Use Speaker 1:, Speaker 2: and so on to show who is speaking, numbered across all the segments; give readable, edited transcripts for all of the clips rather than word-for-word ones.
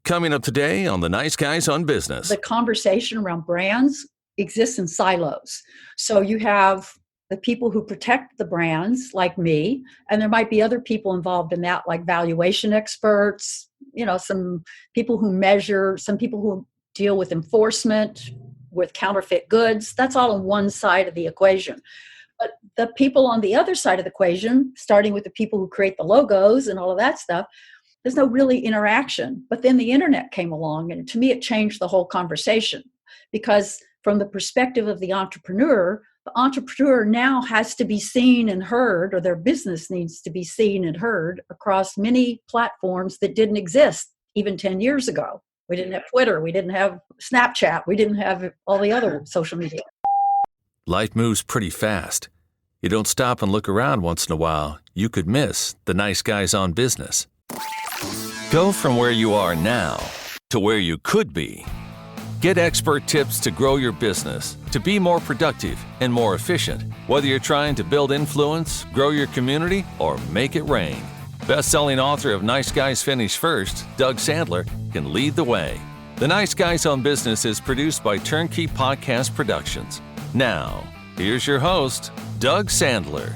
Speaker 1: Coming up today on the Nice Guys on Business.
Speaker 2: The conversation around brands exists in silos. So you have the people who protect the brands, like me, and there might be other people involved in that, like valuation experts, some people who measure, some people who deal with enforcement, with counterfeit goods. That's all on one side of the equation. But the people on the other side of the equation, starting with the people who create the logos and all of that stuff, there's no really interaction. But then the internet came along, and to me, it changed the whole conversation. Because from the perspective of the entrepreneur now has to be seen and heard, or their business needs to be seen and heard across many platforms that didn't exist even 10 years ago. We didn't have Twitter. We didn't have Snapchat. We didn't have all the other social media.
Speaker 1: Life moves pretty fast. You don't stop and look around once in a while, you could miss the Nice Guys on Business. Go from where you are now to where you could be. Get expert tips to grow your business, to be more productive and more efficient, whether you're trying to build influence, grow your community, or make it rain. Best-selling author of Nice Guys Finish First, Doug Sandler, can lead the way. The Nice Guys on Business is produced by Turnkey Podcast Productions. Now, here's your host, Doug Sandler.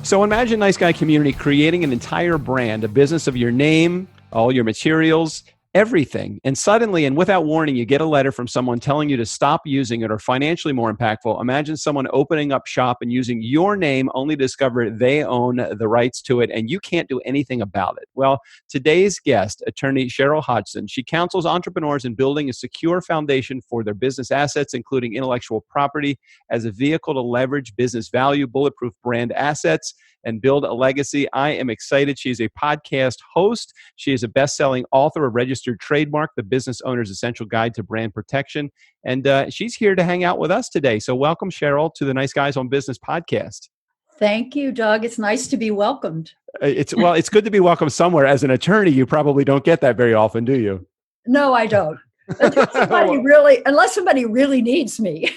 Speaker 3: So imagine Nice Guy Community creating an entire brand, a business of your name, all your materials, everything. And suddenly, and without warning, you get a letter from someone telling you to stop using it, or financially more impactful, imagine someone opening up shop and using your name only to discover they own the rights to it and you can't do anything about it. Well, today's guest, attorney Cheryl Hodgson, she counsels entrepreneurs in building a secure foundation for their business assets, including intellectual property, as a vehicle to leverage business value, bulletproof brand assets, and build a legacy. I am excited. She's a podcast host. She is a best-selling author of Registered Trademark, The Business Owner's Essential Guide to Brand Protection. And she's here to hang out with us today. So welcome, Cheryl, to the Nice Guys on Business podcast.
Speaker 2: Thank you, Doug. It's nice to be welcomed.
Speaker 3: It's good to be welcomed somewhere. As an attorney, you probably don't get that very often, do you?
Speaker 2: No, I don't. Unless somebody really needs me.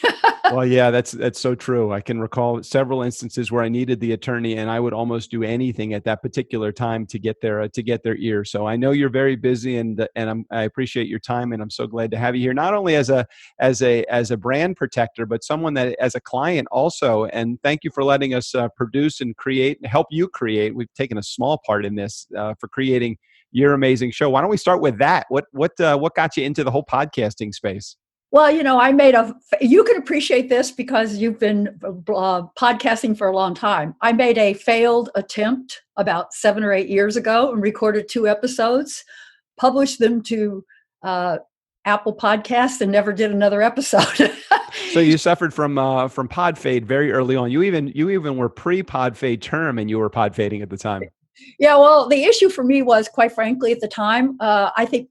Speaker 3: Well, yeah, that's so true. I can recall several instances where I needed the attorney, and I would almost do anything at that particular time to get their ear. So I know you're very busy, and I appreciate your time, and I'm so glad to have you here. Not only as a brand protector, but someone that as a client also. And thank you for letting us produce and create and help you create. We've taken a small part in this for creating your amazing show. Why don't we start with that? What got you into the whole podcasting space?
Speaker 2: Well, you can appreciate this because you've been podcasting for a long time. I made a failed attempt about 7 or 8 years ago and recorded 2 episodes, published them to Apple Podcasts, and never did another episode.
Speaker 3: So you suffered from pod fade very early on. You even were pre-pod fade term, and you were pod fading at the time.
Speaker 2: Yeah, well, the issue for me was, quite frankly, at the time, I think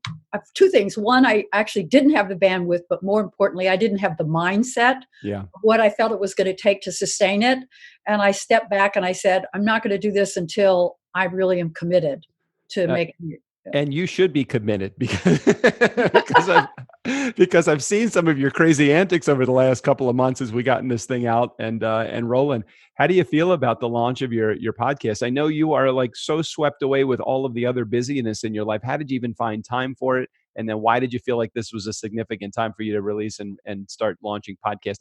Speaker 2: 2 things. One, I actually didn't have the bandwidth, but more importantly, I didn't have the mindset of what I felt it was going to take to sustain it. And I stepped back and I said, I'm not going to do this until I really am committed to making it.
Speaker 3: And you should be committed because I've seen some of your crazy antics over the last couple of months as we gotten this thing out and rolling. How do you feel about the launch of your podcast? I know you are like so swept away with all of the other busyness in your life. How did you even find time for it? And then why did you feel like this was a significant time for you to release and start launching podcast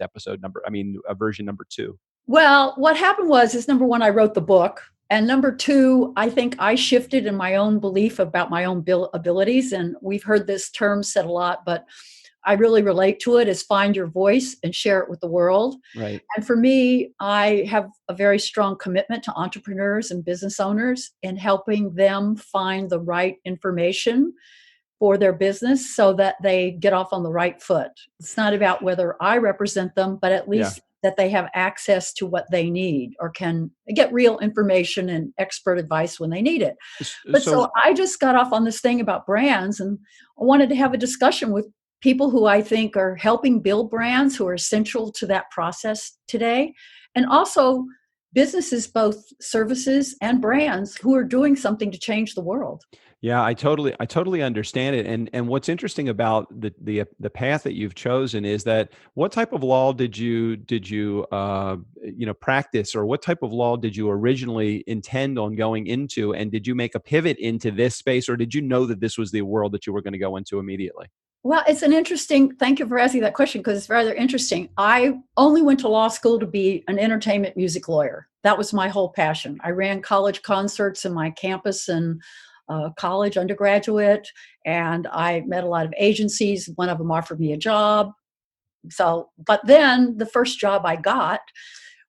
Speaker 3: version number 2? Well,
Speaker 2: what happened is number 1, I wrote the book. And number 2, I think I shifted in my own belief about my own abilities. And we've heard this term said a lot, but I really relate to it, is find your voice and share it with the world.
Speaker 3: Right.
Speaker 2: And for me, I have a very strong commitment to entrepreneurs and business owners in helping them find the right information for their business so that they get off on the right foot. It's not about whether I represent them, but at least that they have access to what they need or can get real information and expert advice when they need it. But so I just got off on this thing about brands, and I wanted to have a discussion with people who I think are helping build brands, who are essential to that process today, and also businesses, both services and brands, who are doing something to change the world.
Speaker 3: Yeah, I totally understand it. And what's interesting about the path that you've chosen is that what type of law did you practice, or what type of law did you originally intend on going into, and did you make a pivot into this space, or did you know that this was the world that you were going to go into immediately?
Speaker 2: Well, thank you for asking that question because it's rather interesting. I only went to law school to be an entertainment music lawyer. That was my whole passion. I ran college concerts in my campus and college undergraduate, and I met a lot of agencies. One of them offered me a job. But then the first job I got,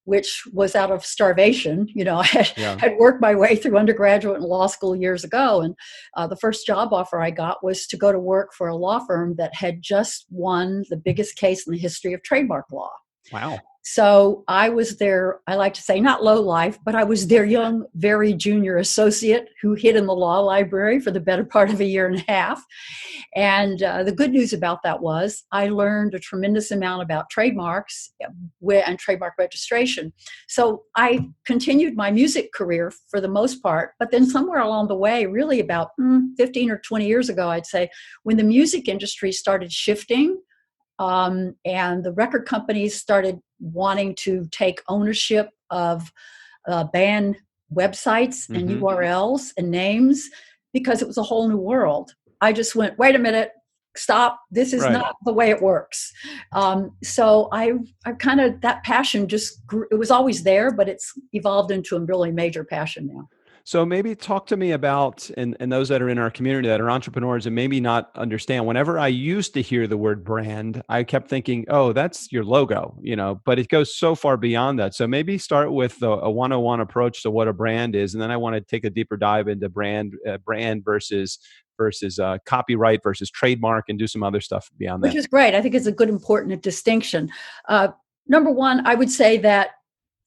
Speaker 2: which was out of starvation. I
Speaker 3: Yeah.
Speaker 2: had worked my way through undergraduate and law school years ago. And the first job offer I got was to go to work for a law firm that had just won the biggest case in the history of trademark law.
Speaker 3: Wow.
Speaker 2: So I was their, I like to say, not low life, but I was their young, very junior associate who hid in the law library for the better part of a year and a half. And the good news about that was I learned a tremendous amount about trademarks and trademark registration. So I continued my music career for the most part, but then somewhere along the way, really about 15 or 20 years ago, I'd say, when the music industry started shifting, and the record companies started wanting to take ownership of band websites and
Speaker 3: Hmm.
Speaker 2: URLs and names because it was a whole new world. I just went, wait a minute, stop. This is
Speaker 3: Right.
Speaker 2: not the way it works. So I kind of, that passion just grew. It was always there, but it's evolved into a really major passion now.
Speaker 3: So maybe talk to me about, and those that are in our community that are entrepreneurs and maybe not understand. Whenever I used to hear the word brand, I kept thinking, oh, that's your logo, but it goes so far beyond that. So maybe start with a 101 approach to what a brand is. And then I want to take a deeper dive into brand versus copyright versus trademark, and do some other stuff beyond
Speaker 2: Which
Speaker 3: that.
Speaker 2: is great. I think it's a good, important distinction. Uh, Number one, I would say that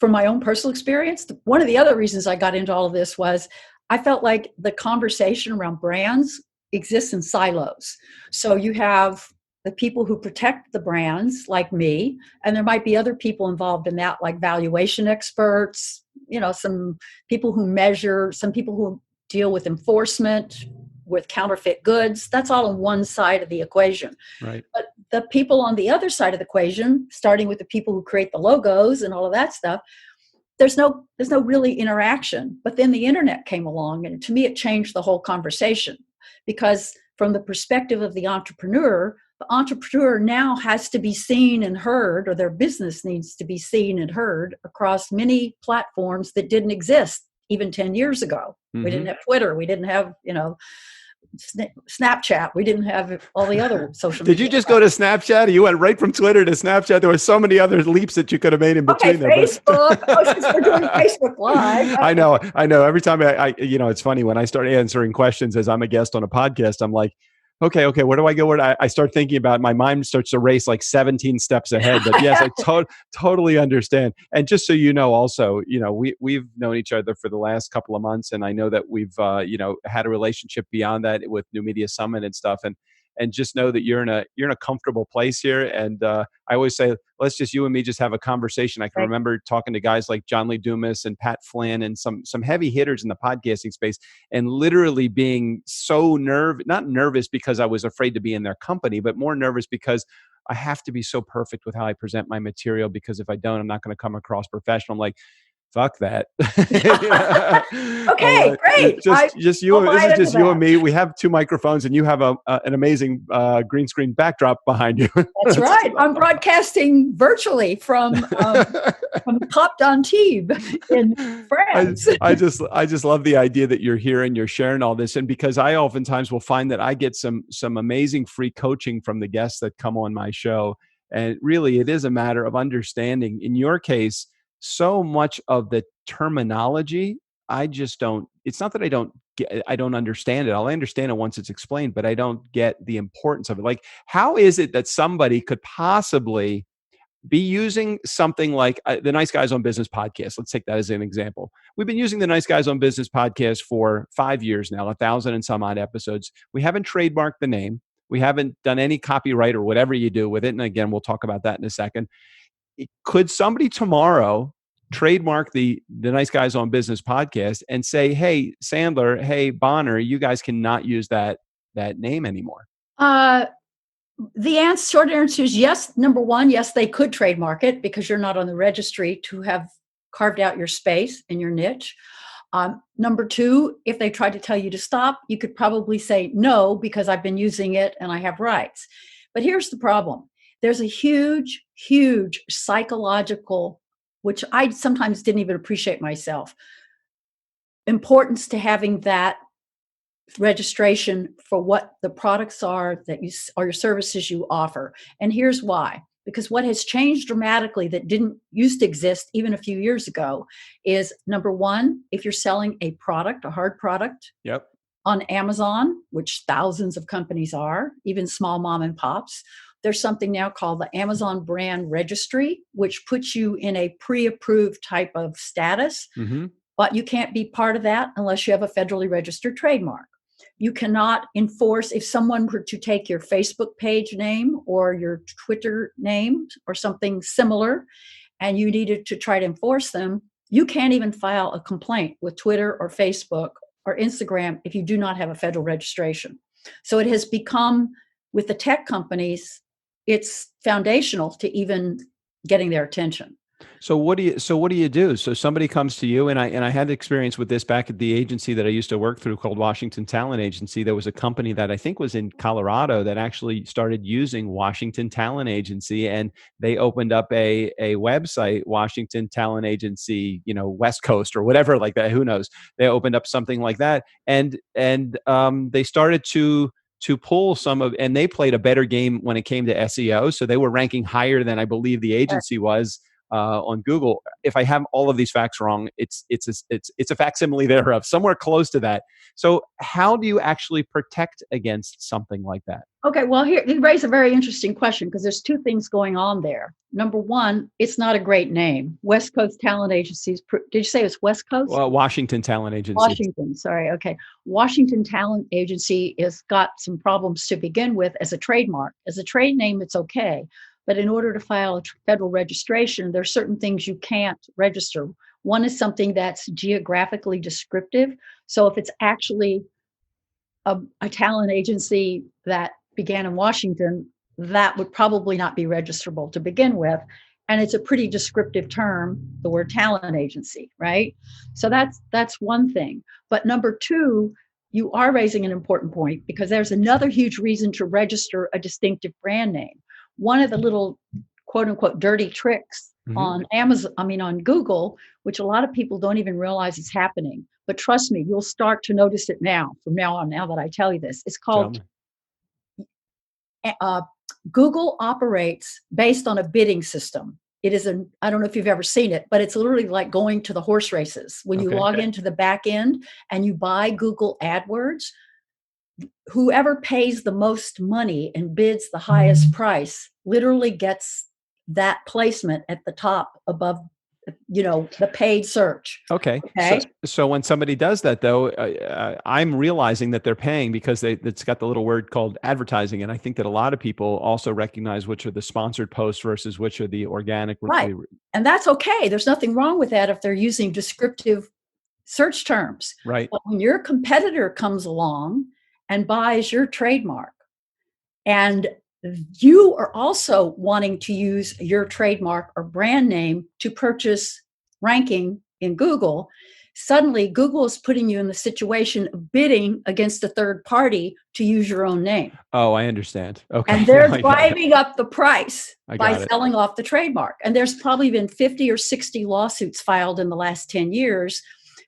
Speaker 2: from my own personal experience, one of the other reasons I got into all of this was I felt like the conversation around brands exists in silos. So you have the people who protect the brands, like me, and there might be other people involved in that, like valuation experts, some people who measure, some people who deal with enforcement, with counterfeit goods. That's all on one side of the equation.
Speaker 3: Right.
Speaker 2: But the people on the other side of the equation, starting with the people who create the logos and all of that stuff, there's no really interaction. But then the internet came along, and to me it changed the whole conversation, because from the perspective of the entrepreneur now has to be seen and heard, or their business needs to be seen and heard across many platforms that didn't exist even 10 years ago. We didn't have Twitter, we didn't have Snapchat. We didn't have all the other social
Speaker 3: Did
Speaker 2: media.
Speaker 3: you just go to Snapchat? You went right from Twitter to Snapchat. There were so many other leaps that you could have made in
Speaker 2: Okay,
Speaker 3: between there.
Speaker 2: Facebook. Oh, since we're doing Facebook Live.
Speaker 3: I know. Every time it's funny when I start answering questions as I'm a guest on a podcast, I'm like, okay, where do I go? I start thinking about, my mind starts to race like 17 steps ahead. But yes, I totally understand. And just so you know, also, we've known each other for the last couple of months, and I know that we've had a relationship beyond that with New Media Summit and stuff. And just know that you're in a comfortable place here. And I always say, let's just, you and me, just have a conversation. I can
Speaker 2: Right.
Speaker 3: remember talking to guys like John Lee Dumas and Pat Flynn and some heavy hitters in the podcasting space, and literally being so not nervous because I was afraid to be in their company, but more nervous because I have to be so perfect with how I present my material, because if I don't, I'm not going to come across professional. I'm like, fuck that. I'm
Speaker 2: Okay,
Speaker 3: like,
Speaker 2: great.
Speaker 3: just you.
Speaker 2: I'll
Speaker 3: This
Speaker 2: buy
Speaker 3: is
Speaker 2: into
Speaker 3: just you and
Speaker 2: that.
Speaker 3: me. We have two microphones, and you have an amazing green screen backdrop behind you.
Speaker 2: That's right. I'm broadcasting virtually from Cap d'Antibes in France.
Speaker 3: I just love the idea that you're here and you're sharing all this. And because I oftentimes will find that I get some amazing free coaching from the guests that come on my show. And really, it is a matter of understanding. In your case, so much of the terminology, I just don't, it's not that I don't understand it. I'll understand it once it's explained, but I don't get the importance of it. Like, how is it that somebody could possibly be using something like the Nice Guys on Business podcast? Let's take that as an example. We've been using the Nice Guys on Business podcast for 5 years now, 1,000 and some odd episodes. We haven't trademarked the name. We haven't done any copyright or whatever you do with it. And again, we'll talk about that in a second. Could somebody tomorrow trademark the Nice Guys on Business podcast and say, hey, Sandler, hey, Bonner, you guys cannot use that name anymore?
Speaker 2: The short answer is yes. Number one, yes, they could trademark it because you're not on the registry to have carved out your space and your niche. Number two, if they tried to tell you to stop, you could probably say no because I've been using it and I have rights. But here's the problem. There's a huge, huge psychological, which I sometimes didn't even appreciate myself, importance to having that registration for what the products are that you or your services you offer. And here's why. Because what has changed dramatically that didn't used to exist even a few years ago is, number one, if you're selling a product, a hard product,
Speaker 3: Yep,
Speaker 2: on Amazon, which thousands of companies are, even small mom and pops, there's something now called the Amazon Brand Registry, which puts you in a pre-approved type of status, but you can't be part of that unless you have a federally registered trademark. You cannot enforce, if someone were to take your Facebook page name or your Twitter name or something similar, and you needed to try to enforce them, you can't even file a complaint with Twitter or Facebook or Instagram if you do not have a federal registration. So it has become, with the tech companies, it's foundational to even getting their attention.
Speaker 3: So what do you do? So somebody comes to you, and I had experience with this back at the agency that I used to work through called Washington Talent Agency. There was a company that I think was in Colorado that actually started using Washington Talent Agency, and they opened up a website, Washington Talent Agency, West Coast or whatever like that. Who knows? They opened up something like that, and they started to pull some of, and they played a better game when it came to SEO. So they were ranking higher than I believe the agency was on Google. If I have all of these facts wrong, it's a facsimile thereof, somewhere close to that. So how do you actually protect against something like that?
Speaker 2: Okay, well, here you raise a very interesting question because there's two things going on there. Number one, it's not a great name. West Coast Talent Agencies. Did you say it was West Coast?
Speaker 3: Well, Washington Talent Agency.
Speaker 2: Washington, sorry. Okay. Washington Talent Agency has got some problems to begin with as a trademark. As a trade name, it's okay. But in order to file a federal registration, there are certain things you can't register. One is something that's geographically descriptive. So if it's actually a talent agency that began in Washington, that would probably not be registrable to begin with. And it's a pretty descriptive term, the word talent agency, right? So that's one thing. But number two, you are raising an important point because there's another huge reason to register a distinctive brand name. One of the little quote unquote dirty tricks on on Google, which a lot of people don't even realize is happening. But trust me, you'll start to notice it from now on, now that I tell you this. It's called Google operates based on a bidding system. It is I don't know if you've ever seen it, but it's literally like going to the horse races. When you log into the back end and you buy Google AdWords, whoever pays the most money and bids the highest price literally gets that placement at the top above, the paid search.
Speaker 3: Okay. So when somebody does that, though, I'm realizing that they're paying because it's got the little word called advertising. And I think that a lot of people also recognize which are the sponsored posts versus which are the organic.
Speaker 2: Right. And that's okay. There's nothing wrong with that if they're using descriptive search terms.
Speaker 3: Right.
Speaker 2: But when your competitor comes along and buys your trademark, and you are also wanting to use your trademark or brand name to purchase ranking in Google, suddenly Google is putting you in the situation of bidding against a third party to use your own name.
Speaker 3: Oh, I understand. Okay.
Speaker 2: And they're driving up the price by selling off the trademark. And there's probably been 50 or 60 lawsuits filed in the last 10 years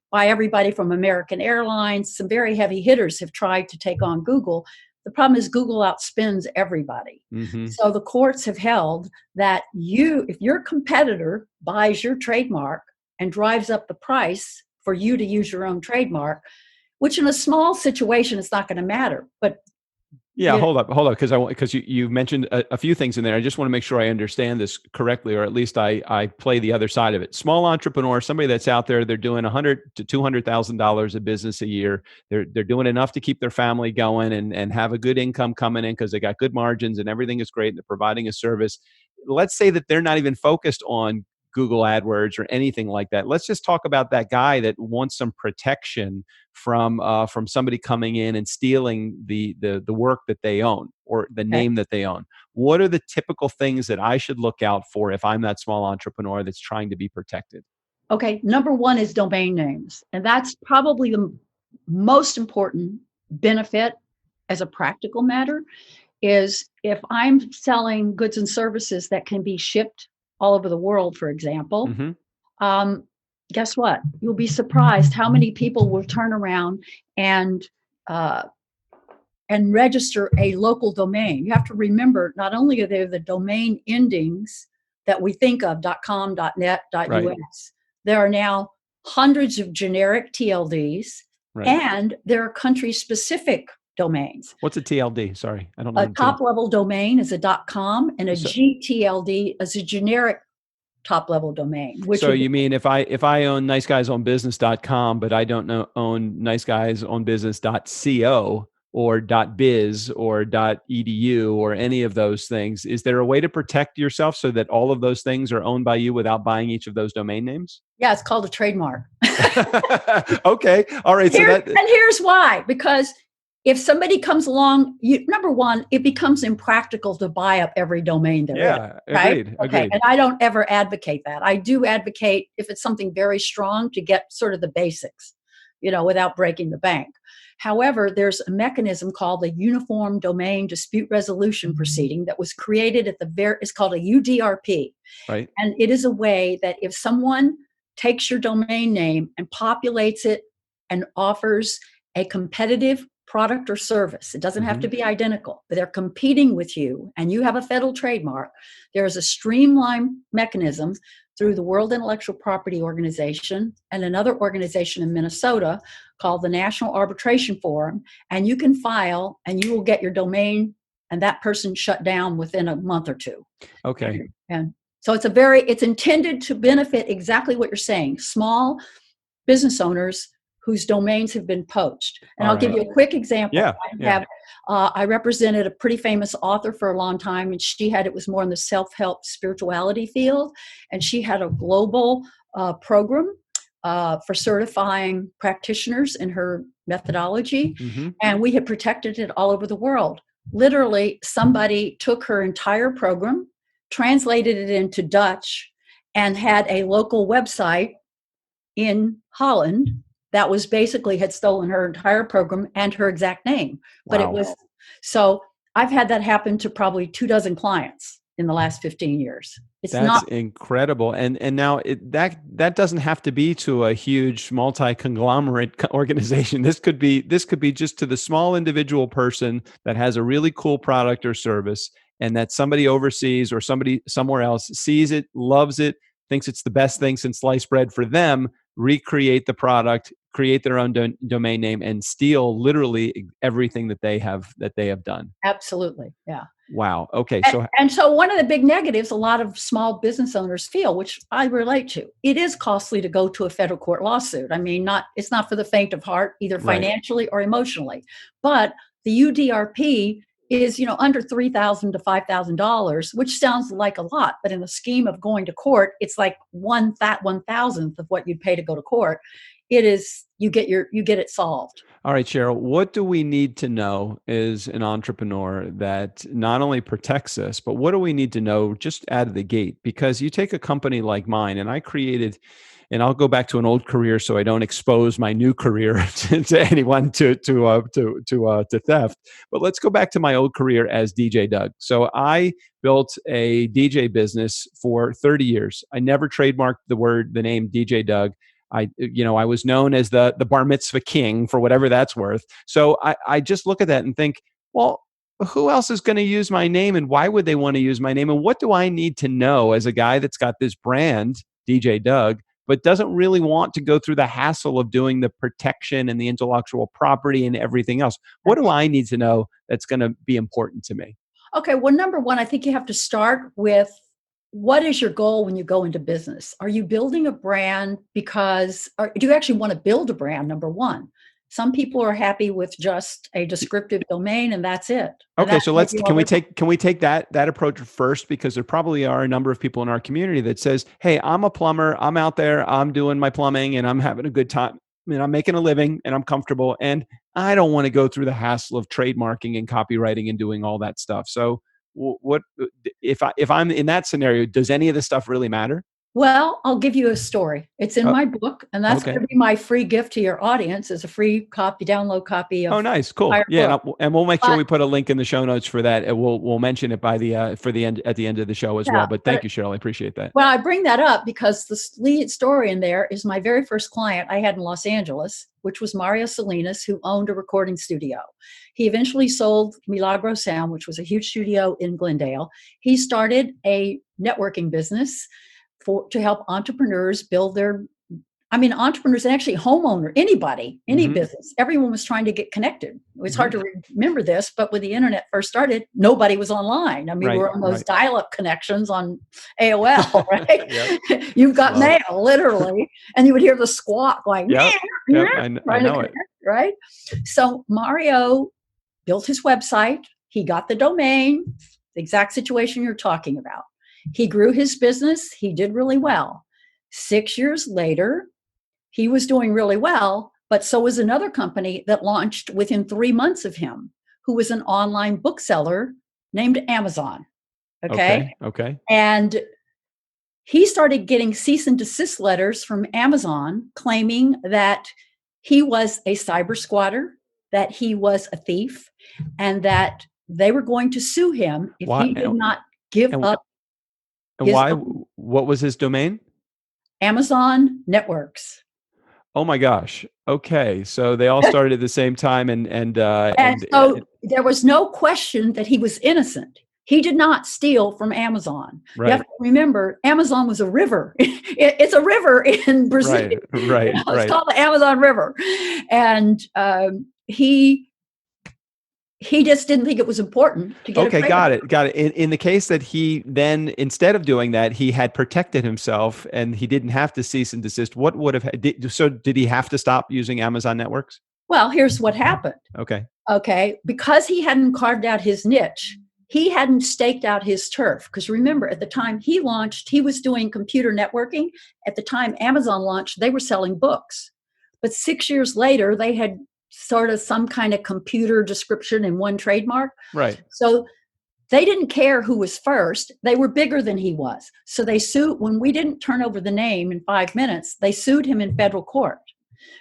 Speaker 2: by everybody from American Airlines. Some very heavy hitters have tried to take on Google. The problem is Google outspends everybody. So the courts have held that if your competitor buys your trademark and drives up the price for you to use your own trademark, which in a small situation, it's not going to matter. But
Speaker 3: hold up, because you mentioned a few things in there. I just want to make sure I understand this correctly, or at least I play the other side of it. Small entrepreneur, somebody that's out there, they're doing $100,000 to $200,000 of business a year. They're doing enough to keep their family going and have a good income coming in because they got good margins and everything is great. And they're providing a service. Let's say that they're not even focused on Google AdWords or anything like that. Let's just talk about that guy that wants some protection from somebody coming in and stealing the work that they own or the
Speaker 2: Okay.
Speaker 3: name that they own. What are the typical things that I should look out for if I'm that small entrepreneur that's trying to be protected?
Speaker 2: Okay, number one is domain names. And that's probably the most important benefit as a practical matter is if I'm selling goods and services that can be shipped all over the world, for example,
Speaker 3: Mm-hmm.
Speaker 2: um, guess what? You'll be surprised how many people will turn around and uh, and register a local domain. You have to remember, not only are there the domain endings that we think of, .com, .net,
Speaker 3: Right.
Speaker 2: .us, there are now hundreds of generic TLDs,
Speaker 3: Right.
Speaker 2: and there are country-specific domains.
Speaker 3: What's a TLD? Sorry, I don't know.
Speaker 2: A top-level domain is a .com, and a
Speaker 3: So-
Speaker 2: GTLD is a generic top-level domain.
Speaker 3: So you mean if I own niceguysonbusiness.com, but I don't own niceguysonbusiness.co or .biz or .edu or any of those things, is there a way to protect yourself so that all of those things are owned by you without buying each of those domain names?
Speaker 2: Yeah, it's called a trademark.
Speaker 3: Okay. All right.
Speaker 2: And here's why. Because if somebody comes along, number one, it becomes impractical to buy up every domain there is. Right?
Speaker 3: Agreed.
Speaker 2: Okay.
Speaker 3: Agreed.
Speaker 2: And I don't ever advocate that. I do advocate, if it's something very strong, to get sort of the basics, without breaking the bank. However, there's a mechanism called the Uniform Domain Dispute Resolution Proceeding that was created it's called a UDRP.
Speaker 3: Right.
Speaker 2: And it is a way that if someone takes your domain name and populates it and offers a competitive product or service, it doesn't have to be identical, but they're competing with you and you have a federal trademark, there is a streamlined mechanism through the World Intellectual Property Organization and another organization in Minnesota called the National Arbitration Forum, and you can file and you will get your domain and that person shut down within a month or two.
Speaker 3: Okay.
Speaker 2: And so it's intended to benefit exactly what you're saying, small business owners whose domains have been poached. And I'll give you a quick example. I represented a pretty famous author for a long time, and it was more in the self-help spirituality field. And she had a global program for certifying practitioners in her methodology.
Speaker 3: Mm-hmm.
Speaker 2: And we had protected it all over the world. Literally, somebody took her entire program, translated it into Dutch, and had a local website in Holland that was basically had stolen her entire program and her exact name. But
Speaker 3: Wow.
Speaker 2: So I've had that happen to probably 24 clients in the last 15 years.
Speaker 3: That's incredible. And now that doesn't have to be to a huge multi-conglomerate organization. This could be just to the small individual person that has a really cool product or service, and that somebody overseas or somebody somewhere else sees it, loves it, thinks it's the best thing since sliced bread for them, recreate the product, create their own domain name, and steal literally everything that they have done.
Speaker 2: Absolutely. Yeah.
Speaker 3: Wow. Okay.
Speaker 2: So one of the big negatives a lot of small business owners feel, which I relate to, it is costly to go to a federal court lawsuit. I mean, it's not for the faint of heart, either financially or emotionally. But the UDRP is, under $3,000 to $5,000, which sounds like a lot, but in the scheme of going to court, it's like 1/1000th of what you'd pay to go to court. It is, you get it solved.
Speaker 3: All right, Cheryl, what do we need to know as an entrepreneur that not only protects us, but what do we need to know just out of the gate? Because you take a company like mine, and I created, and I'll go back to an old career so I don't expose my new career to anyone to theft. But let's go back to my old career as DJ Doug. So I built a DJ business for 30 years. I never trademarked the name DJ Doug. I was known as the bar mitzvah king for whatever that's worth. So I just look at that and think, well, who else is going to use my name, and why would they want to use my name? And what do I need to know as a guy that's got this brand, DJ Doug, but doesn't really want to go through the hassle of doing the protection and the intellectual property and everything else? What do I need to know that's going to be important to me?
Speaker 2: Okay. Well, number one, I think you have to start with, what is your goal when you go into business? Are you building a brand do you actually want to build a brand, number one? Some people are happy with just a descriptive domain and that's it. And
Speaker 3: Okay,
Speaker 2: that
Speaker 3: so
Speaker 2: might be all
Speaker 3: can we take that approach first, because there probably are a number of people in our community that says, "Hey, I'm a plumber. I'm out there. I'm doing my plumbing, and I'm having a good time. I mean, I'm making a living, and I'm comfortable, and I don't want to go through the hassle of trademarking and copywriting and doing all that stuff." So, what if I'm in that scenario? Does any of this stuff really matter?
Speaker 2: Well, I'll give you a story. It's in
Speaker 3: Uh,
Speaker 2: my book, and that's
Speaker 3: okay.
Speaker 2: going to be my free gift to your audience is a free copy, download copy
Speaker 3: Oh,
Speaker 2: of
Speaker 3: nice,
Speaker 2: the
Speaker 3: cool.
Speaker 2: entire
Speaker 3: Yeah,
Speaker 2: book.
Speaker 3: and we'll make sure
Speaker 2: But
Speaker 3: we put a link in the show notes for that. And we'll mention it by the for the end at the end of the show as well.
Speaker 2: yeah,
Speaker 3: But thank
Speaker 2: but
Speaker 3: you, Cheryl. I appreciate that.
Speaker 2: well, I bring that up because the lead story in there is my very first client I had in Los Angeles, which was Mario Salinas, who owned a recording studio. He eventually sold Milagro Sound, which was a huge studio in Glendale. He started a networking business to help entrepreneurs build their entrepreneurs and actually homeowner, anybody, any
Speaker 3: Hmm.
Speaker 2: business, everyone was trying to get connected. It's hard
Speaker 3: Hmm.
Speaker 2: to remember this, but when the internet first started, nobody was online. I mean,
Speaker 3: Right,
Speaker 2: we're on those
Speaker 3: right.
Speaker 2: dial-up connections on AOL, right?
Speaker 3: Yep.
Speaker 2: You've got
Speaker 3: Wow.
Speaker 2: mail, literally, and you would hear the squawk like,
Speaker 3: Yep. Yep. I
Speaker 2: trying to
Speaker 3: know it.
Speaker 2: connect, right? So Mario built his website. He got the domain, the exact situation you're talking about. He grew his business. He did really well. 6 years later, he was doing really well, but so was another company that launched within 3 months of him, who was an online bookseller named Amazon. Okay.
Speaker 3: Okay. Okay.
Speaker 2: And he started getting cease and desist letters from Amazon claiming that he was a cyber squatter, that he was a thief, and that they were going to sue him if
Speaker 3: Why?
Speaker 2: he did not give
Speaker 3: And,
Speaker 2: up
Speaker 3: and
Speaker 2: his
Speaker 3: why?
Speaker 2: own
Speaker 3: What was his domain?
Speaker 2: Amazon networks.
Speaker 3: Oh my gosh. Okay. So they all started at the same time,
Speaker 2: And so there was no question that he was innocent. He did not steal from Amazon. You have
Speaker 3: right,
Speaker 2: to remember, Amazon was a river. It's a river in Brazil.
Speaker 3: right, right,
Speaker 2: It's
Speaker 3: right.
Speaker 2: called the Amazon River. And he just didn't think it was important to get a
Speaker 3: Okay,
Speaker 2: trademark.
Speaker 3: got it, got it. In the case that he then, instead of doing that, he had protected himself and he didn't have to cease and desist. What would have so? Did he have to stop using Amazon networks?
Speaker 2: Well, here's what happened.
Speaker 3: Okay,
Speaker 2: Okay, because he hadn't carved out his niche, he hadn't staked out his turf. Because remember, at the time he launched, he was doing computer networking. At the time Amazon launched, they were selling books. But 6 years later, they had sort of some kind of computer description in one trademark.
Speaker 3: right.
Speaker 2: So they didn't care who was first. They were bigger than he was. So they sued, when we didn't turn over the name in 5 minutes, they sued him in federal court.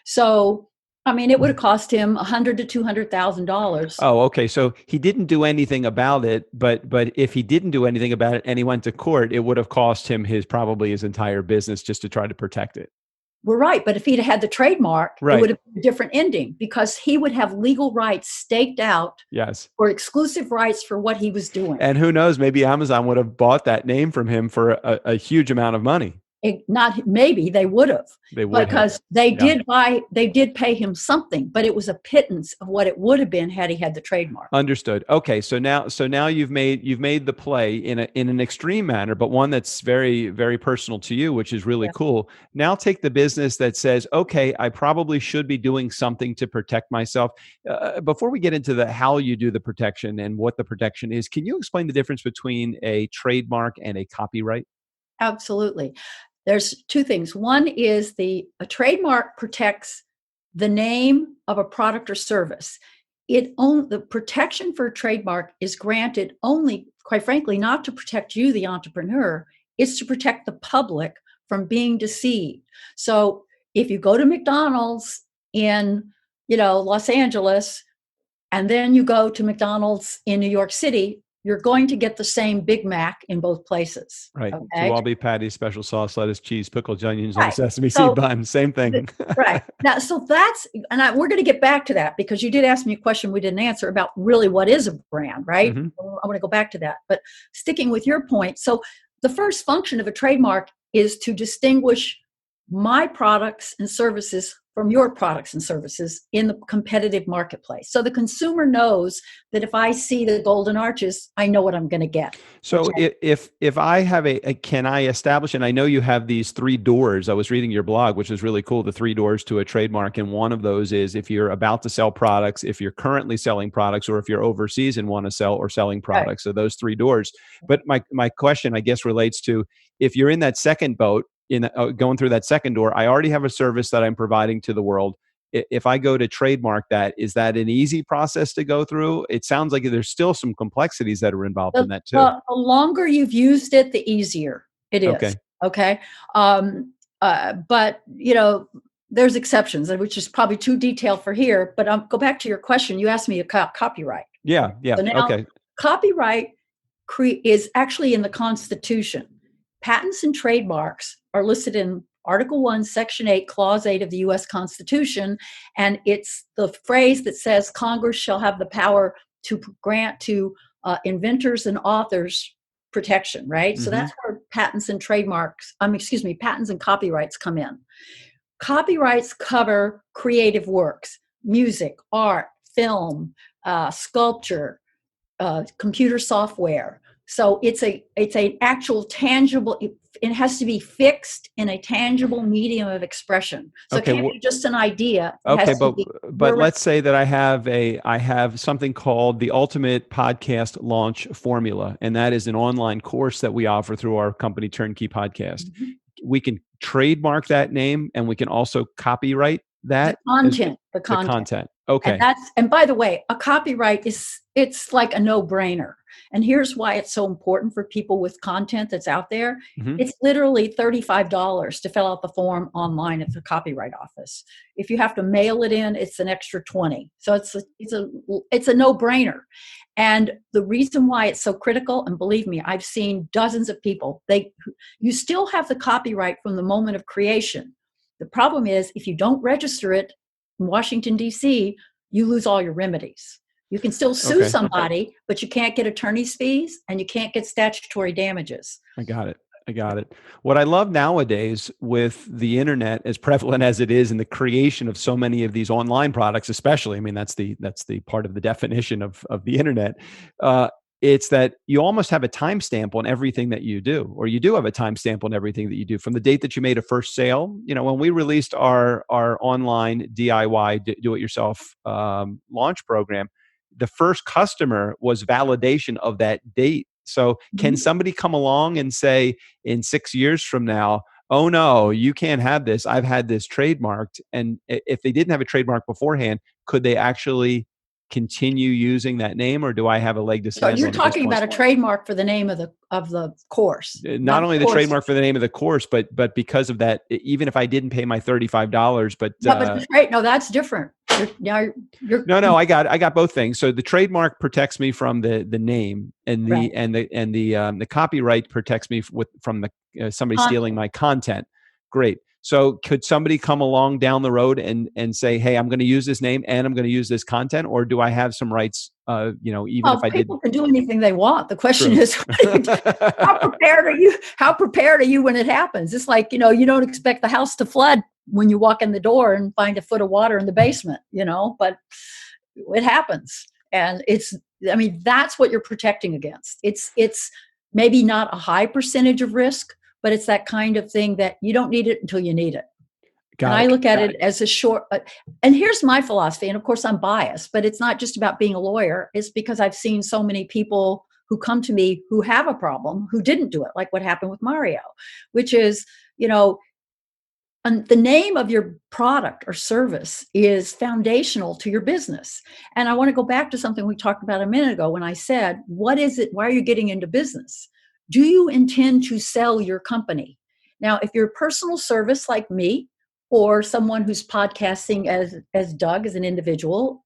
Speaker 2: So I mean, it would have cost him $100,000 to $200,000.
Speaker 3: Oh, okay. So he didn't do anything about it, but if he didn't do anything about it and he went to court, it would have cost him probably his entire business just to try to protect it.
Speaker 2: We're right. But if he'd had the trademark, it
Speaker 3: Right.
Speaker 2: would have been a different ending because he would have legal rights staked out
Speaker 3: Yes.
Speaker 2: or exclusive rights for what he was doing.
Speaker 3: And who knows, maybe Amazon would have bought that name from him for a huge amount of money.
Speaker 2: Maybe they would have,
Speaker 3: They would
Speaker 2: because
Speaker 3: have.
Speaker 2: they
Speaker 3: Yeah.
Speaker 2: did pay him something, but it was a pittance of what it would have been had he had the trademark.
Speaker 3: Understood. Okay, so now you've made the play in an extreme manner, but one that's very, very personal to you, which is really
Speaker 2: Yeah.
Speaker 3: cool. Now take the business that says, okay, I probably should be doing something to protect myself. Before we get into the how you do the protection and what the protection is, can you explain the difference between a trademark and a copyright?
Speaker 2: Absolutely. There's two things. One is a trademark protects the name of a product or service. The protection for a trademark is granted only, quite frankly, not to protect you, the entrepreneur. It's to protect the public from being deceived. So if you go to McDonald's in, Los Angeles, and then you go to McDonald's in New York City, you're going to get the same Big Mac in both places.
Speaker 3: Right.
Speaker 2: Okay.
Speaker 3: Two all beef patties, special sauce, lettuce, cheese, pickled onions on a
Speaker 2: Right.
Speaker 3: sesame
Speaker 2: So-
Speaker 3: seed bun. Same thing.
Speaker 2: Right. Now, so we're going to get back to that because you did ask me a question we didn't answer about really what is a brand, right?
Speaker 3: Mhm.
Speaker 2: I want to go back to that. But sticking with your point, so the first function of a trademark is to distinguish my products and services from your products and services in the competitive marketplace. So the consumer knows that if I see the golden arches, I know what I'm going to get.
Speaker 3: So if I have can I establish, and I know you have these 3 doors. I was reading your blog, which is really cool, the 3 doors to a trademark. And one of those is if you're about to sell products, if you're currently selling products, or if you're overseas and want to sell or selling products. So those 3 doors. But my question, I guess, relates to if you're in that second boat, going through that second door, I already have a service that I'm providing to the world. If I go to trademark that, is that an easy process to go through? It sounds like there's still some complexities that are involved in that too.
Speaker 2: The longer you've used it, the easier it is. Okay. But there's exceptions, which is probably too detailed for here. But go back to your question. You asked me about copyright.
Speaker 3: Yeah.
Speaker 2: So now, copyright is actually in the Constitution. Patents and trademarks are listed in Article 1, Section 8, Clause 8 of the U.S. Constitution, and it's the phrase that says Congress shall have the power to grant to inventors and authors protection, right? Mm-hmm. So that's where patents and patents and copyrights come in. Copyrights cover creative works, music, art, film, sculpture, computer software. So it's an actual tangible. It has to be fixed in a tangible medium of expression. So it can't be just an idea.
Speaker 3: But let's say that I have something called the Ultimate Podcast Launch Formula, and that is an online course that we offer through our company Turnkey Podcast. Mm-hmm. We can trademark that name, and we can also copyright that
Speaker 2: the content.
Speaker 3: Okay.
Speaker 2: And by the way, a copyright it's like a no-brainer. And here's why it's so important for people with content that's out there. Mm-hmm. It's literally $35 to fill out the form online at the Copyright Office. If you have to mail it in, it's an extra $20. So it's a no-brainer. And the reason why it's so critical, and believe me, I've seen dozens of people, you still have the copyright from the moment of creation. The problem is if you don't register it in Washington, D.C., you lose all your remedies. You can still sue somebody, but you can't get attorney's fees and you can't get statutory damages.
Speaker 3: I got it. What I love nowadays with the internet, as prevalent as it is in the creation of so many of these online products, especially, I mean, that's the part of the definition of the internet. It's that you almost have a timestamp on everything that you do, or you do have a timestamp on everything that you do from the date that you made a first sale. When we released our online DIY do-it-yourself launch program, the first customer was validation of that date. So can somebody come along and say in 6 years from now, oh no, you can't have this. I've had this trademarked. And if they didn't have a trademark beforehand, could they actually continue using that name, or do I have a leg to stand on?
Speaker 2: So you're talking about a trademark for the name of the course.
Speaker 3: Not only the trademark for the name of the course, but because of that, even if I didn't pay my $35,
Speaker 2: no, that's different.
Speaker 3: No, I got both things. So the trademark protects me from the name, and the copyright protects me from somebody stealing my content. Great. So could somebody come along down the road and say, hey, I'm going to use this name and I'm going to use this content, or do I have some rights? Even if I did,
Speaker 2: people can do anything they want. The question is, how prepared are you when it happens? It's like, you don't expect the house to flood when you walk in the door and find a foot of water in the basement, but it happens. And that's what you're protecting against. It's maybe not a high percentage of risk, but it's that kind of thing that you don't need it until you need it. I look at it as a short, and here's my philosophy. And of course I'm biased, but it's not just about being a lawyer. It's because I've seen so many people who come to me who have a problem, who didn't do it, like what happened with Mario, which is, and the name of your product or service is foundational to your business. And I want to go back to something we talked about a minute ago when I said, what is it? Why are you getting into business? Do you intend to sell your company? Now, if you're a personal service like me, or someone who's podcasting as Doug, as an individual,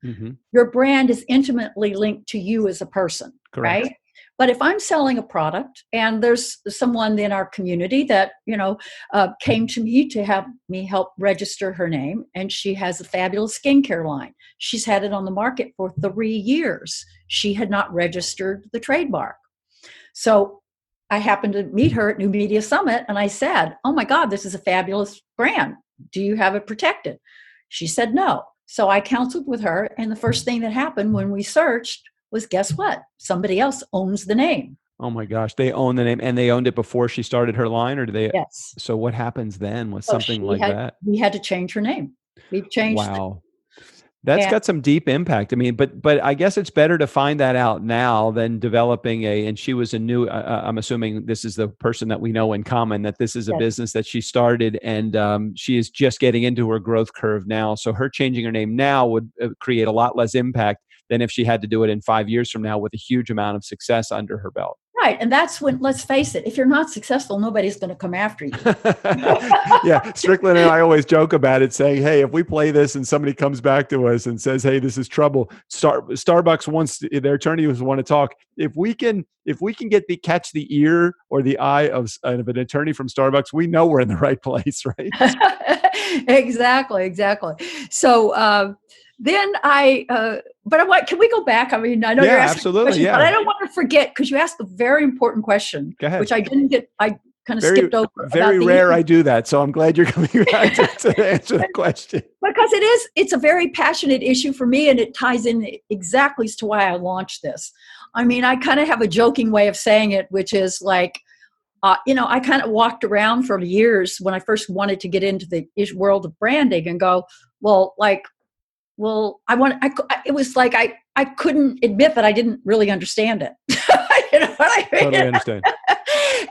Speaker 2: your brand is intimately linked to you as a person,
Speaker 3: correct,
Speaker 2: right? But if I'm selling a product and there's someone in our community that, came to me to have me help register her name, and she has a fabulous skincare line. She's had it on the market for 3 years. She had not registered the trademark. So I happened to meet her at New Media Summit, and I said, oh my God, this is a fabulous brand. Do you have it protected? She said no. So I counseled with her, and the first thing that happened when we searched was, guess what? Somebody else owns the name.
Speaker 3: Oh my gosh, they own the name, and they owned it before she started her line, or do they?
Speaker 2: Yes.
Speaker 3: So what happens then with
Speaker 2: So
Speaker 3: something like that?
Speaker 2: we had to change her name. We've changed.
Speaker 3: Wow. That's
Speaker 2: And
Speaker 3: got some deep impact. I mean, but I guess it's better to find that out now than developing and she was a new, I'm assuming this is the person that we know in common, that this is a
Speaker 2: yes,
Speaker 3: business that she started, and she is just getting into her growth curve now. So her changing her name now would create a lot less impact than if she had to do it in 5 years from now with a huge amount of success under her belt.
Speaker 2: right. And that's when, let's face it, if you're not successful, nobody's going to come after you.
Speaker 3: Yeah, Strickland and I always joke about it, saying, "Hey, if we play this and somebody comes back to us and says, 'Hey, this is trouble,' Starbucks wants their attorneys want to talk. If we can catch the ear or the eye of an attorney from Starbucks, we know we're in the right place, right?"
Speaker 2: Exactly. So then but can we go back? I mean, I know
Speaker 3: Yeah,
Speaker 2: you're asking
Speaker 3: absolutely,
Speaker 2: questions,
Speaker 3: yeah.
Speaker 2: but I don't want to forget, because you asked a very important question,
Speaker 3: Go ahead.
Speaker 2: which I didn't get. I kind of
Speaker 3: Very,
Speaker 2: skipped over.
Speaker 3: very
Speaker 2: about the
Speaker 3: rare
Speaker 2: issue.
Speaker 3: I do that, so I'm glad you're coming back to answer the question.
Speaker 2: Because it's a very passionate issue for me, and it ties in exactly as to why I launched this. I mean, I kind of have a joking way of saying it, which is like, I kind of walked around for years when I first wanted to get into the world of branding and go, it was like I couldn't admit that I didn't really understand it. You know what I mean?
Speaker 3: Totally understand.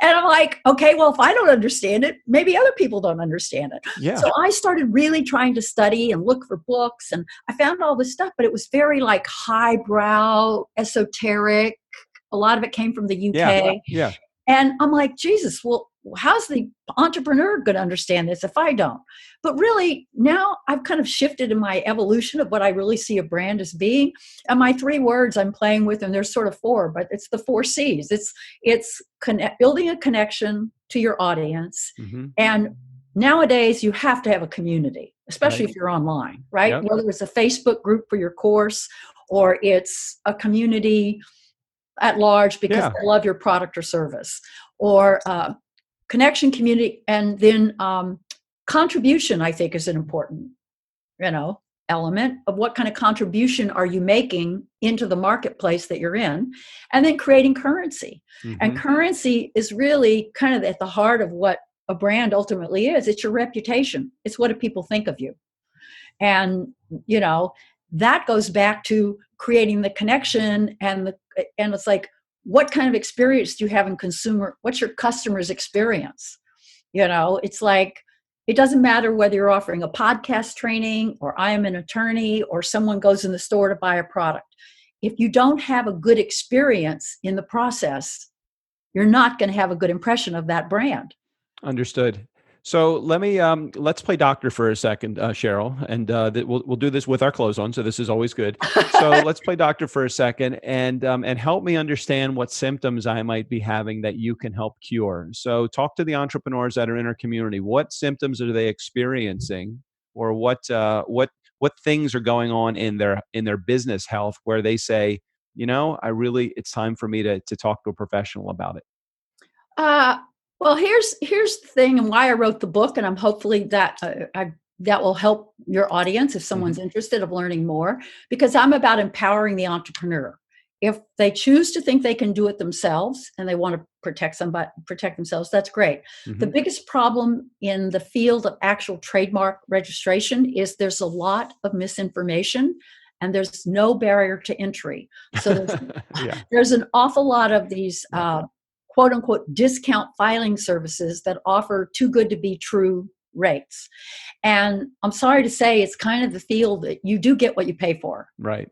Speaker 2: And I'm like, okay, well, if I don't understand it, maybe other people don't understand it.
Speaker 3: Yeah.
Speaker 2: So I started really trying to study and look for books, and I found all this stuff, but it was very like highbrow, esoteric. A lot of it came from the UK.
Speaker 3: Yeah.
Speaker 2: And I'm like, Jesus, well, how's the entrepreneur going to understand this if I don't? But really, now I've kind of shifted in my evolution of what I really see a brand as being. And my 3 words I'm playing with, and there's sort of 4, but it's the 4 C's. It's building a connection to your audience.
Speaker 3: Mm-hmm.
Speaker 2: And nowadays, you have to have a community, especially
Speaker 3: Right.
Speaker 2: if you're online, right?
Speaker 3: Yep.
Speaker 2: Whether it's a Facebook group for your course or it's a community at large because they love your product or service, or connection, community, and then contribution, I think, is an important, element of what kind of contribution are you making into the marketplace that you're in, and then creating currency.
Speaker 3: Mm-hmm.
Speaker 2: And currency is really kind of at the heart of what a brand ultimately is. It's your reputation. It's what do people think of you? And, that goes back to creating the connection and it's like, what kind of experience do you have in what's your customer's experience? It's like, it doesn't matter whether you're offering a podcast training or I am an attorney or someone goes in the store to buy a product. If you don't have a good experience in the process, you're not going to have a good impression of that brand.
Speaker 3: Understood. So let's play doctor for a second, Cheryl, and we'll do this with our clothes on. So this is always good. So let's play doctor for a second and help me understand what symptoms I might be having that you can help cure. So talk to the entrepreneurs that are in our community. What symptoms are they experiencing, or what things are going on in their business health where they say, it's time for me to talk to a professional about it?
Speaker 2: Well, here's the thing, and why I wrote the book, and I'm hopefully that that will help your audience if someone's
Speaker 3: Mm-hmm.
Speaker 2: interested of learning more, because I'm about empowering the entrepreneur. If they choose to think they can do it themselves and they want to protect themselves, that's great.
Speaker 3: Mm-hmm.
Speaker 2: The biggest problem in the field of actual trademark registration is there's a lot of misinformation and there's no barrier to entry. So there's an awful lot of these quote unquote discount filing services that offer too good to be true rates. And I'm sorry to say, it's kind of the field that you do get what you pay for.
Speaker 3: Right.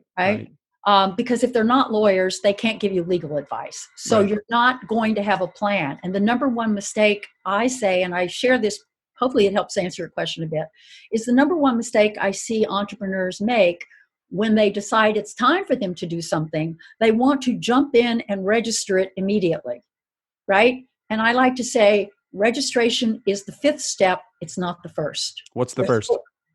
Speaker 2: Because if they're not lawyers, they can't give you legal advice. So You're not going to have a plan. And the number one mistake I say, and I share this, hopefully it helps answer your question a bit, is the number one mistake I see entrepreneurs make when they decide it's time for them to do something. They want to jump in and register it immediately. Right? And I like to say registration is the 5th step. It's not the first.
Speaker 3: What's the first?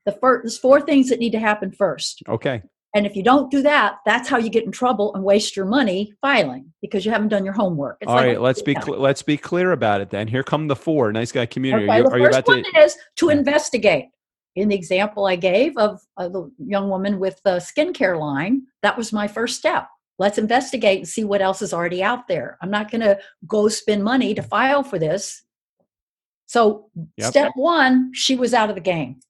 Speaker 2: There's 4 things that need to happen first.
Speaker 3: Okay.
Speaker 2: And if you don't do that, that's how you get in trouble and waste your money filing because you haven't done your homework.
Speaker 3: All right, let's be clear about it then. Here come the 4. Nice guy community.
Speaker 2: Okay, the first one is to investigate. in the example I gave of the young woman with the skincare line, that was my first step. Let's investigate and see what else is already out there. I'm not going to go spend money to file for this. So step one, she was out of the game.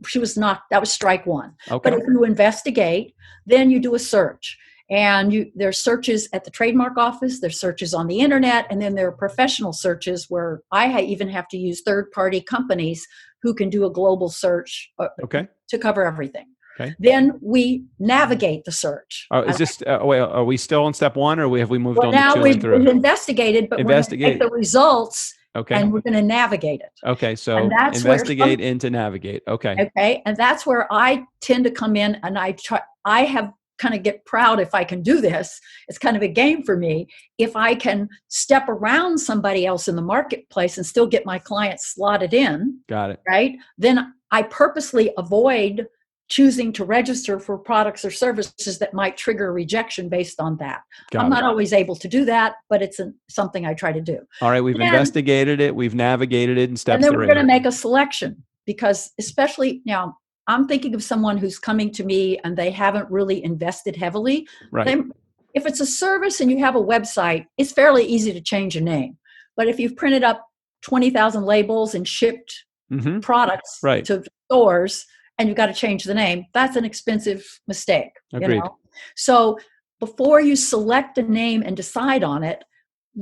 Speaker 2: She was not, that was strike one.
Speaker 3: Okay.
Speaker 2: But if you investigate, then you do a search. And there's searches at the trademark office, there's searches on the internet, and then there are professional searches where I even have to use third-party companies who can do a global search to cover everything.
Speaker 3: Okay.
Speaker 2: Then we navigate the search.
Speaker 3: Wait, are we still on step one, or have we moved on to
Speaker 2: now
Speaker 3: 2
Speaker 2: we've
Speaker 3: and 3?
Speaker 2: investigated, but we're going to take the results and we're going to navigate it.
Speaker 3: Okay, so investigate into navigate. Okay.
Speaker 2: Okay, and that's where I tend to come in, and I have kind of get proud if I can do this. It's kind of a game for me. If I can step around somebody else in the marketplace and still get my clients slotted in.
Speaker 3: Got it.
Speaker 2: Right? Then I purposely avoid choosing to register for products or services that might trigger a rejection based on that. I'm not always able to do that, but it's something I try to do.
Speaker 3: All right, we've investigated it, we've navigated it, and steps 3.
Speaker 2: And then we're going to make a selection, because especially now, I'm thinking of someone who's coming to me and they haven't really invested heavily.
Speaker 3: Right.
Speaker 2: If it's a service and you have a website, it's fairly easy to change a name. But if you've printed up 20,000 labels and shipped products to stores and you've got to change the name, that's an expensive mistake.
Speaker 3: Agreed.
Speaker 2: You know? So before you select a name and decide on it,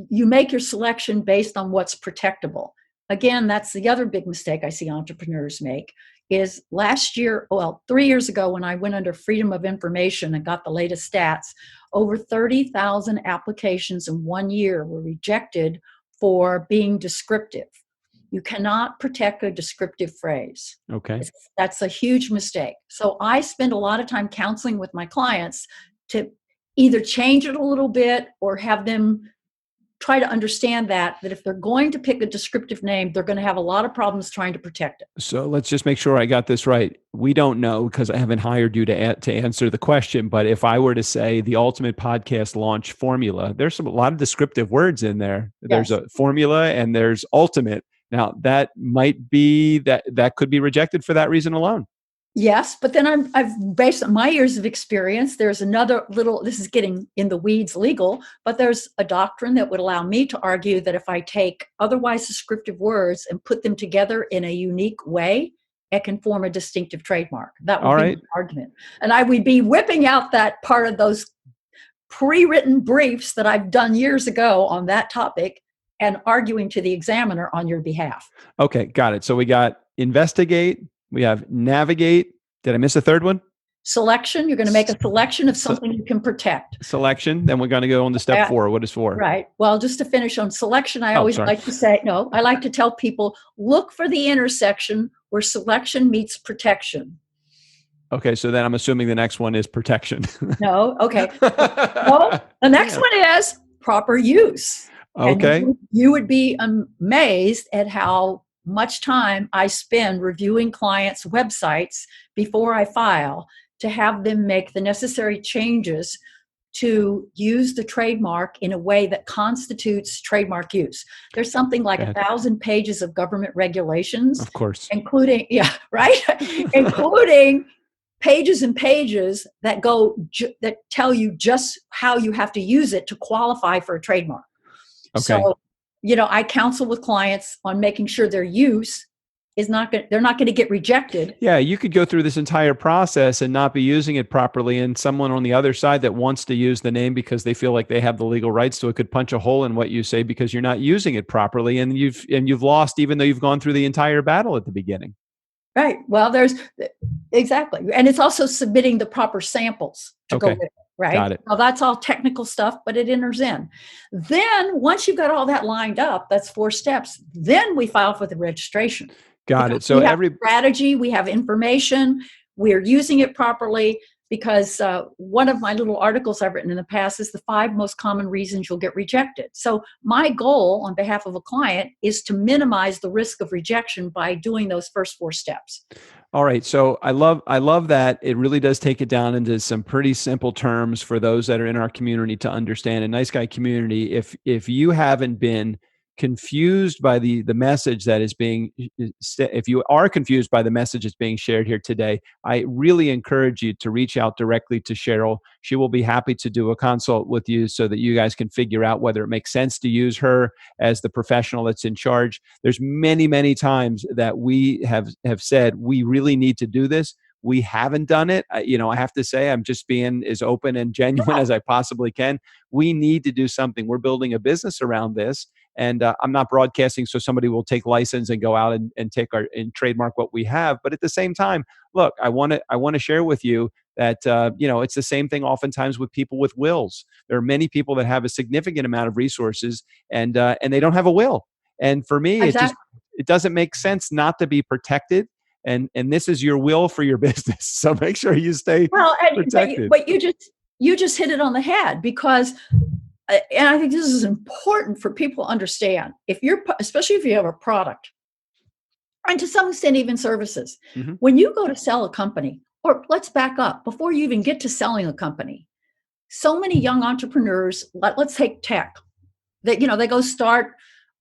Speaker 2: you make your selection based on what's protectable. Again, that's the other big mistake I see entrepreneurs make. Is 3 years ago, when I went under Freedom of Information and got the latest stats, over 30,000 applications in 1 year were rejected for being descriptive. You cannot protect a descriptive phrase.
Speaker 3: Okay.
Speaker 2: That's a huge mistake. So I spend a lot of time counseling with my clients to either change it a little bit or have them try to understand that if they're going to pick a descriptive name, they're going to have a lot of problems trying to protect it.
Speaker 3: So let's just make sure I got this right. We don't know, because I haven't hired you to answer the question, but if I were to say the ultimate podcast launch formula, there's a lot of descriptive words in there.
Speaker 2: Yes.
Speaker 3: There's a formula and there's ultimate. Now that might be that could be rejected for that reason alone.
Speaker 2: Yes, but then I've based on my years of experience, there's another little, this is getting in the weeds legal, but there's a doctrine that would allow me to argue that if I take otherwise descriptive words and put them together in a unique way, it can form a distinctive trademark. That would be an argument. And I would be whipping out that part of those pre-written briefs that I've done years ago on that topic and arguing to the examiner on your behalf.
Speaker 3: Okay, got it. So we got investigate, we have navigate. Did I miss a third one?
Speaker 2: Selection. You're going to make a selection of something you can protect.
Speaker 3: Selection. Then we're going to go on to step 4. What is 4?
Speaker 2: Right. Well, just to finish on selection, I always like to say, I like to tell people, look for the intersection where selection meets protection.
Speaker 3: Okay. So then I'm assuming the next one is protection.
Speaker 2: No. Okay. No, the next one is proper use.
Speaker 3: Okay.
Speaker 2: And you would be amazed at how much time I spend reviewing clients' websites before I file to have them make the necessary changes to use the trademark in a way that constitutes trademark use. There's something like 1,000 pages of government regulations.
Speaker 3: Of course.
Speaker 2: Including, including pages and pages that that tell you just how you have to use it to qualify for a trademark.
Speaker 3: Okay.
Speaker 2: So, I counsel with clients on making sure their use is they're not going to get rejected.
Speaker 3: Yeah, you could go through this entire process and not be using it properly, and someone on the other side that wants to use the name because they feel like they have the legal rights to it could punch a hole in what you say because you're not using it properly, and you've lost even though you've gone through the entire battle at the beginning.
Speaker 2: Right. Well, exactly. And it's also submitting the proper samples to go with it. Right.
Speaker 3: Got it.
Speaker 2: Well, that's all technical stuff, but it enters in. Then once you've got all that lined up, that's 4 steps. Then we file for the registration.
Speaker 3: Got it. So
Speaker 2: we have strategy, we have information, we're using it properly, because one of my little articles I've written in the past is the 5 most common reasons you'll get rejected. So my goal on behalf of a client is to minimize the risk of rejection by doing those first 4 steps.
Speaker 3: All right. So I love that. It really does take it down into some pretty simple terms for those that are in our community to understand. A Nice Guy community, if you haven't been confused by the message that is being, if you are confused by the message that's being shared here today, I really encourage you to reach out directly to Cheryl. She will be happy to do a consult with you so that you guys can figure out whether it makes sense to use her as the professional that's in charge. There's many, many times that we have said, we really need to do this. We haven't done it. I have to say, I'm just being as open and genuine as I possibly can. We need to do something. We're building a business around this. And I'm not broadcasting so somebody will take license and go out and take and trademark what we have. But at the same time, look, I want to share with you that it's the same thing oftentimes with people with wills. There are many people that have a significant amount of resources and they don't have a will. And for me,
Speaker 2: Exactly.
Speaker 3: it doesn't make sense not to be protected. And this is your will for your business. So make sure you stay protected.
Speaker 2: But you just hit it on the head, because and I think this is important for people to understand. Especially if you have a product, and to some extent even services, when you go to sell a company, or let's back up before you even get to selling a company, so many young entrepreneurs, let's take tech, that they go start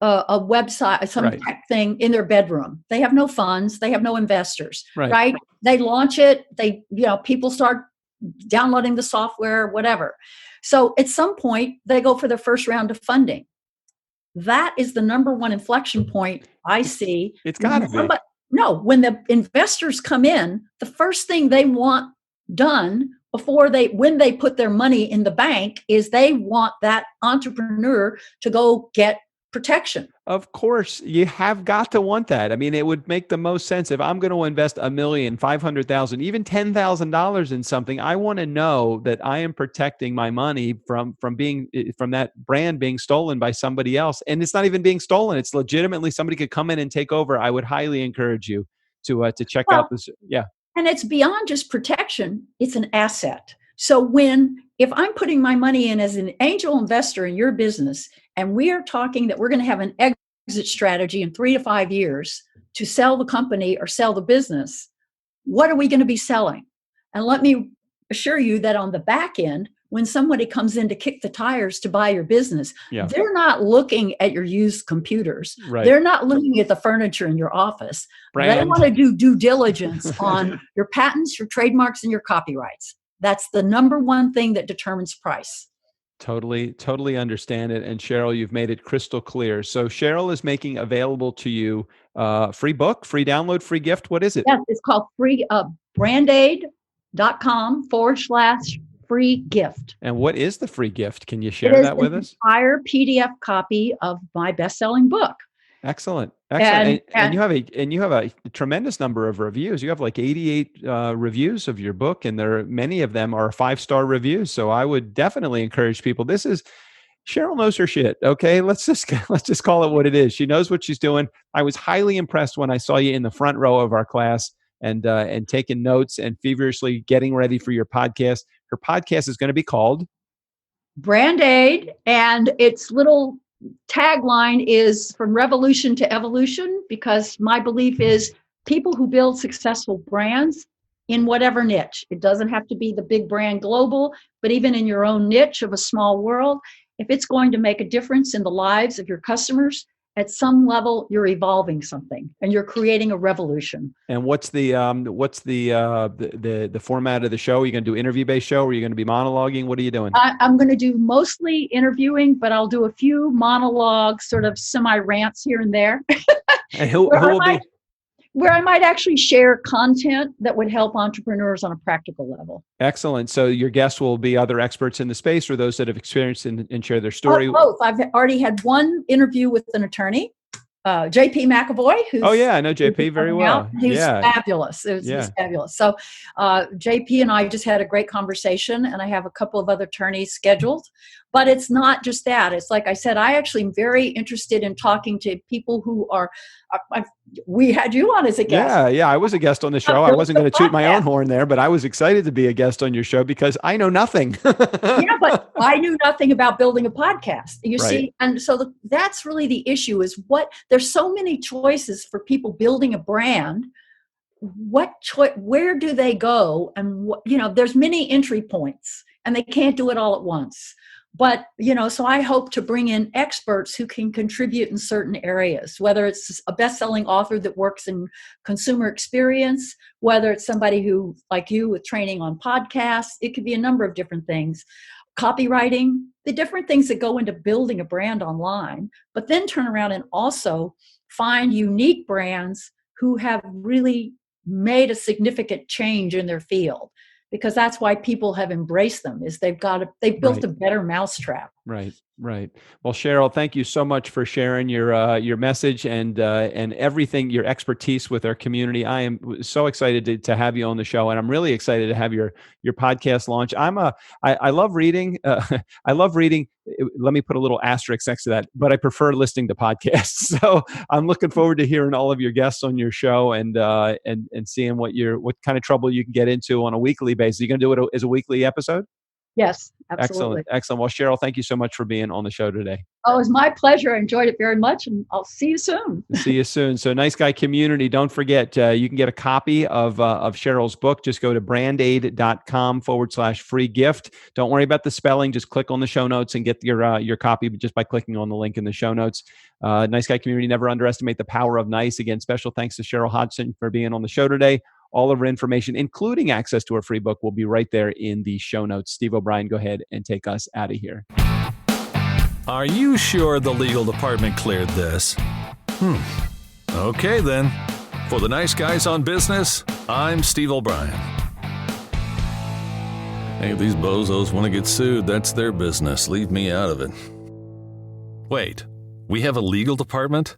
Speaker 2: a website, some tech thing in their bedroom. They have no funds, they have no investors, right? They launch it, people start downloading the software, whatever. So at some point, they go for their first round of funding. That is the number one inflection point I see.
Speaker 3: It's got to be.
Speaker 2: No, when the investors come in, the first thing they want done when they put their money in the bank is they want that entrepreneur to go get protection.
Speaker 3: Of course, you have got to want that. I mean, it would make the most sense if I'm going to invest $1 million, $500,000, even $10,000 in something. I want to know that I am protecting my money from that brand being stolen by somebody else. And it's not even being stolen; it's legitimately somebody could come in and take over. I would highly encourage you to check out this. Yeah,
Speaker 2: and it's beyond just protection; it's an asset. So if I'm putting my money in as an angel investor in your business, and we are talking that we're going to have an exit strategy in 3 to 5 years to sell the company or sell the business, what are we going to be selling? And let me assure you that on the back end, when somebody comes in to kick the tires to buy your business, they're not looking at your used computers. Right. They're not looking at the furniture in your office. They want to do due diligence on your patents, your trademarks, and your copyrights. That's the number one thing that determines price.
Speaker 3: Totally understand it. And Cheryl, you've made it crystal clear. So Cheryl is making available to you free book, free download, free gift. What is it?
Speaker 2: Yes, it's called brandaide.com/free gift.
Speaker 3: And what is the free gift? Can you share that with us?
Speaker 2: Entire PDF copy of my best-selling book.
Speaker 3: Excellent. And you have a tremendous number of reviews. You have like 88 reviews of your book, and many of them are 5-star reviews. So I would definitely encourage people. Cheryl knows her shit. Okay, let's just call it what it is. She knows what she's doing. I was highly impressed when I saw you in the front row of our class and taking notes and feverishly getting ready for your podcast. Her podcast is going to be called
Speaker 2: Brandaide, and its little tagline is from revolution to evolution, because my belief is people who build successful brands in whatever niche. It doesn't have to be the big brand global, but even in your own niche of a small world, if it's going to make a difference in the lives of your customers, at some level you're evolving something and you're creating a revolution.
Speaker 3: And what's the format of the show? Are you going to do interview-based show? Or are you going to be monologuing? What are you doing?
Speaker 2: I'm going to do mostly interviewing, but I'll do a few monologues, sort of semi-rants here and there.
Speaker 3: And who will be?
Speaker 2: Where I might actually share content that would help entrepreneurs on a practical level.
Speaker 3: Excellent. So your guests will be other experts in the space, or those that have experienced and share their story?
Speaker 2: Both. I've already had one interview with an attorney, JP McAvoy.
Speaker 3: I know JP very well.
Speaker 2: He's fabulous. He's fabulous. So JP and I just had a great conversation, and I have a couple of other attorneys scheduled. But it's not just that. It's like I said, I actually am very interested in talking to people who are, we had you on as a guest.
Speaker 3: Yeah. I was a guest on the show. I wasn't going to toot my own horn there, but I was excited to be a guest on your show because I know nothing.
Speaker 2: But I knew nothing about building a podcast. You see? And so that's really the issue is there's so many choices for people building a brand. Where do they go? And there's many entry points and they can't do it all at once. But, so I hope to bring in experts who can contribute in certain areas, whether it's a best-selling author that works in consumer experience, whether it's somebody who, like you, with training on podcasts. It could be a number of different things. Copywriting, the different things that go into building a brand online, but then turn around and also find unique brands who have really made a significant change in their field, because that's why people have embraced them, is they've built a better mousetrap.
Speaker 3: Right. Well, Cheryl, thank you so much for sharing your message and everything, your expertise with our community. I am so excited to have you on the show, and I'm really excited to have your podcast launch. I love reading. I love reading. Let me put a little asterisk next to that, but I prefer listening to podcasts. So I'm looking forward to hearing all of your guests on your show and seeing what kind of trouble you can get into on a weekly basis. You're going to do it as a weekly episode?
Speaker 2: Yes, absolutely.
Speaker 3: Excellent. Well, Cheryl, thank you so much for being on the show today.
Speaker 2: Oh, it was my pleasure. I enjoyed it very much, and I'll see you soon.
Speaker 3: See you soon. So, Nice Guy Community, don't forget, you can get a copy of Cheryl's book. Just go to brandaide.com/free gift. Don't worry about the spelling. Just click on the show notes and get your copy just by clicking on the link in the show notes. Nice Guy Community, never underestimate the power of nice. Again, special thanks to Cheryl Hodgson for being on the show today. All of her information, including access to her free book, will be right there in the show notes. Steve O'Brien, go ahead and take us out of here.
Speaker 1: Are you sure the legal department cleared this? Okay then. For the Nice Guys on Business, I'm Steve O'Brien. Hey, these bozos want to get sued. That's their business. Leave me out of it. Wait, we have a legal department?